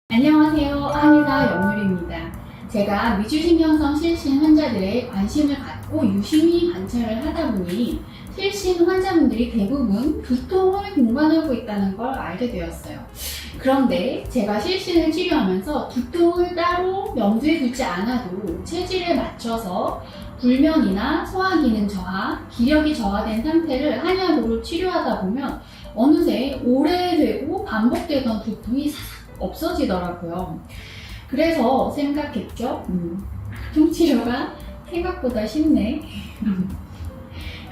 안녕하세요. 한의사 영률입니다. 제가 미주신경성 실신 환자들의 관심을 갖고 유심히 관찰을 하다 보니 실신 환자분들이 대부분 두통을 동반하고 있다는 걸 알게 되었어요. 그런데 제가 실신을 치료하면서 두통을 따로 염두에 두지 않아도 체질에 맞춰서 불면이나 소화기능 저하, 기력이 저하된 상태를 한약으로 치료하다 보면 어느새 오래되고 반복되던 두통이 사삭 없어지더라고요. 그래서 생각했죠. 두통치료가 생각보다 쉽네.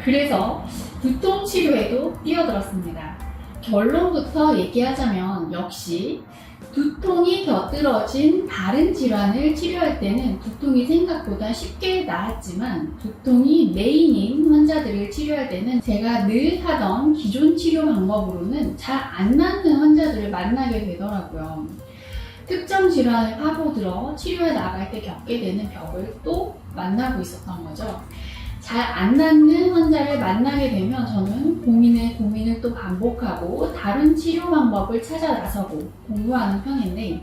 그래서 두통치료에도 뛰어들었습니다. 결론부터 얘기하자면 역시 두통이 곁들어진 다른 질환을 치료할 때는 두통이 생각보다 쉽게 나았지만 두통이 메인인 환자들을 치료할 때는 제가 늘 하던 기존 치료 방법으로는 잘 안 낫는 환자들을 만나게 되더라고요. 특정 질환을 파고들어 치료에 나갈 때 겪게 되는 벽을 또 만나고 있었던 거죠. 잘 안 낫는 환자를 만나게 되면 저는 고민을 또 반복하고 다른 치료 방법을 찾아 나서고 공부하는 편인데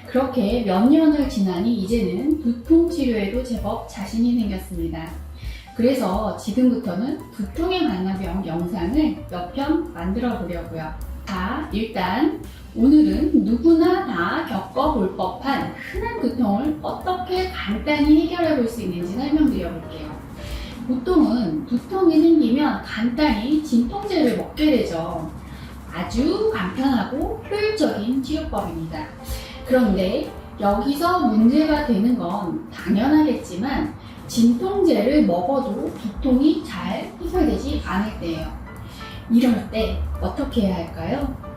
그렇게 몇 년을 지나니 이제는 두통 치료에도 제법 자신이 생겼습니다. 그래서 지금부터는 두통에 관한 병 영상을 몇 편 만들어 보려고요. 자, 일단 오늘은 누구나 다 겪어볼 법한 흔한 두통을 어떻게 간단히 해결해 볼 수 있는지 설명드려 볼게요. 보통은 두통이 생기면 간단히 진통제를 먹게 되죠. 아주 간편하고 효율적인 치료법입니다. 그런데 여기서 문제가 되는 건 당연하겠지만 진통제를 먹어도 두통이 잘 해결되지 않을 때예요. 이럴 때 어떻게 해야 할까요?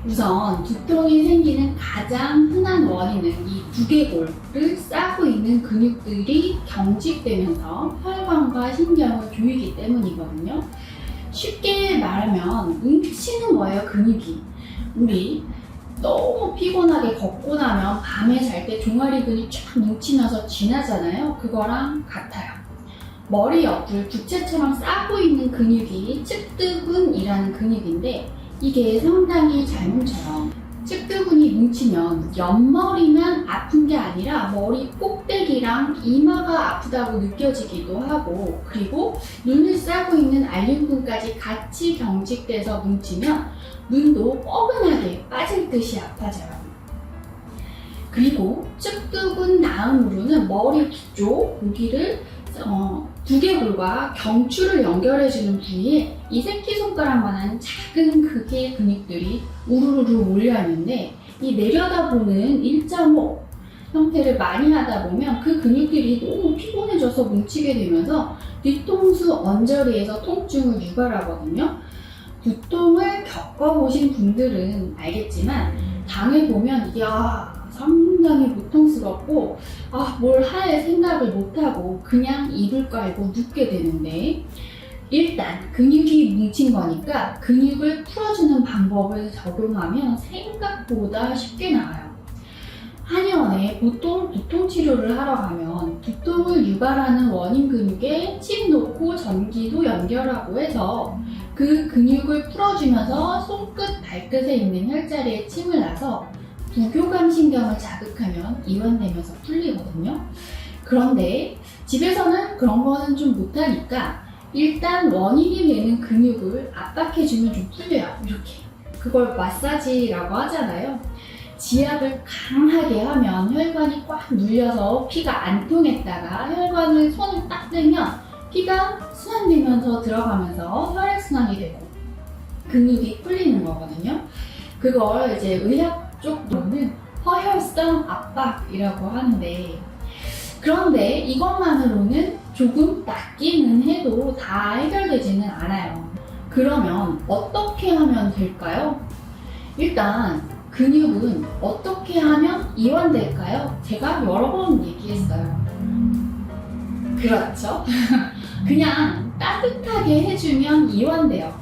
우선 두통이 생기는 가장 흔한 원인은 이 두개골을 싸고 있는 근육들이 경직되면서 혈관과 신경을 조이기 때문이거든요. 쉽게 말하면 뭉치는 거예요, 근육이. 우리 너무 피곤하게 걷고 나면 밤에 잘 때 종아리근이 쫙 뭉치면서 쥐나잖아요. 그거랑 같아요. 머리 옆을 부채처럼 싸고 있는 근육이 측두근이라는 근육인데 이게 상당히 잘 뭉쳐요. 측두근이 뭉치면 옆머리만 아픈 게 아니라 머리 꼭대기랑 이마가 아프다고 느껴지기도 하고 그리고 눈을 싸고 있는 알륜근까지 같이 경직돼서 뭉치면 눈도 뻐근하게 빠질 듯이 아파져요. 그리고 측두근 다음으로는 머리 뒤쪽 고기를 두개골과 경추를 연결해주는 부위에 이 새끼손가락만한 작은 크기의 근육들이 우르르 몰려있는데 이 내려다보는 1.5 형태를 많이 하다 보면 그 근육들이 너무 피곤해져서 뭉치게 되면서 뒤통수 언저리에서 통증을 유발하거든요. 두통을 겪어보신 분들은 알겠지만 당해보면 상당히 고통스럽고 뭘 할 생각을 못하고 그냥 이불 깔고 눕게 되는데 일단 근육이 뭉친 거니까 근육을 풀어주는 방법을 적용하면 생각보다 쉽게 나아요. 한의원에 보통 두통 치료를 하러 가면 두통을 유발하는 원인 근육에 침 놓고 전기도 연결하고 해서 그 근육을 풀어주면서 손끝, 발끝에 있는 혈자리에 침을 놔서 부교감 신경을 자극하면 이완되면서 풀리거든요. 그런데 집에서는 그런 거는 좀 못하니까 일단 원인이 되는 근육을 압박해주면 좀 풀려요. 이렇게. 그걸 마사지라고 하잖아요. 지압을 강하게 하면 혈관이 꽉 눌려서 피가 안 통했다가 혈관을 손을 딱 대면 피가 순환되면서 들어가면서 혈액순환이 되고 근육이 풀리는 거거든요. 그걸 이제 의학 쪽으로는 허혈성 압박이라고 하는데 그런데 이것만으로는 조금 낫기는 해도 다 해결되지는 않아요. 그러면 어떻게 하면 될까요? 일단 근육은 어떻게 하면 이완될까요? 제가 여러 번 얘기했어요. 그렇죠? 그냥 따뜻하게 해주면 이완돼요.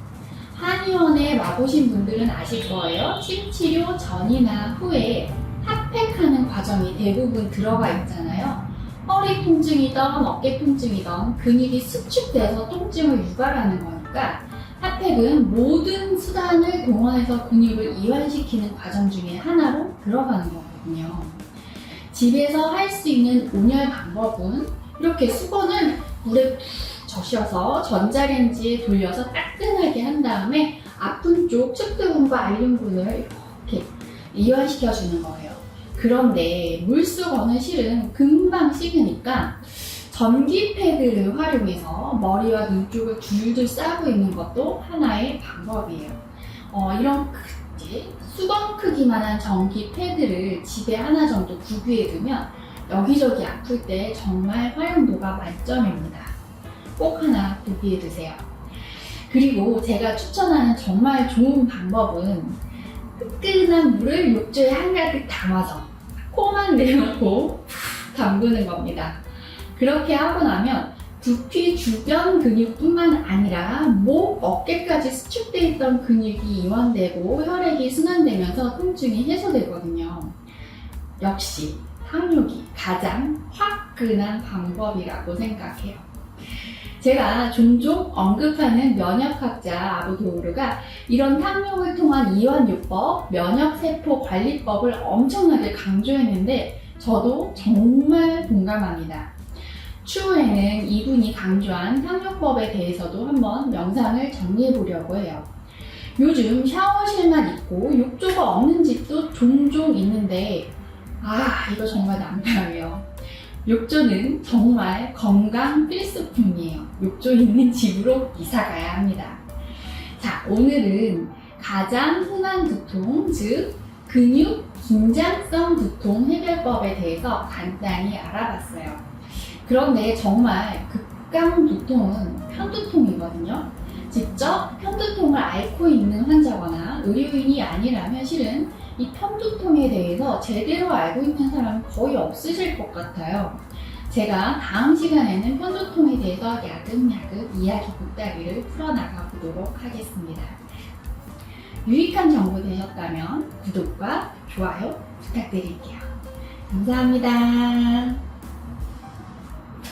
한의원에 와보신 분들은 아실 거예요. 침치료 전이나 후에 핫팩하는 과정이 대부분 들어가 있잖아요. 허리 통증이든 어깨 통증이든 근육이 수축돼서 통증을 유발하는 거니까 탑팩은 모든 수단을 동원해서 근육을 이완시키는 과정 중에 하나로 들어가는 거거든요. 집에서 할 수 있는 온열 방법은 이렇게 수건을 물에 푹 적셔서 전자레인지에 돌려서 따끈하게 한 다음에 아픈 쪽 측두근과 알륜근을 이렇게 이완시켜주는 거예요. 그런데 물수건은 실은 금방 식으니까 전기 패드를 활용해서 머리와 눈 쪽을 줄줄 싸고 있는 것도 하나의 방법이에요. 이런 수건 크기만한 전기 패드를 집에 하나 정도 구비해 두면 여기저기 아플 때 정말 활용도가 만점입니다. 꼭 하나 구비해 두세요. 그리고 제가 추천하는 정말 좋은 방법은 뜨끈한 물을 욕조에 한가득 담아서 코만 내놓고 담그는 겁니다. 그렇게 하고 나면 두피 주변 근육뿐만 아니라 목, 어깨까지 수축되어 있던 근육이 이완되고 혈액이 순환되면서 통증이 해소되거든요. 역시 탕욕이 가장 화끈한 방법이라고 생각해요. 제가 종종 언급하는 면역학자 아부도우르가 이런 탕욕을 통한 이완요법, 면역세포관리법을 엄청나게 강조했는데 저도 정말 동감합니다. 추후에는 이분이 강조한 탕욕법에 대해서도 한번 영상을 정리해 보려고 해요. 요즘 샤워실만 있고 욕조가 없는 집도 종종 있는데 이거 정말 난감해요. 욕조는 정말 건강 필수품이에요. 욕조 있는 집으로 이사 가야 합니다. 자, 오늘은 가장 흔한 두통, 즉 근육 긴장성 두통 해결법에 대해서 간단히 알아봤어요. 그런데 정말 극강 두통은 편두통이거든요. 직접 편두통을 앓고 있는 환자거나 의료인이 아니라면 실은 이 편두통에 대해서 제대로 알고 있는 사람은 거의 없으실 것 같아요. 제가 다음 시간에는 편두통에 대해서 야금야금 이야기 보따리를 풀어나가 보도록 하겠습니다. 유익한 정보 되셨다면 구독과 좋아요 부탁드릴게요. 감사합니다.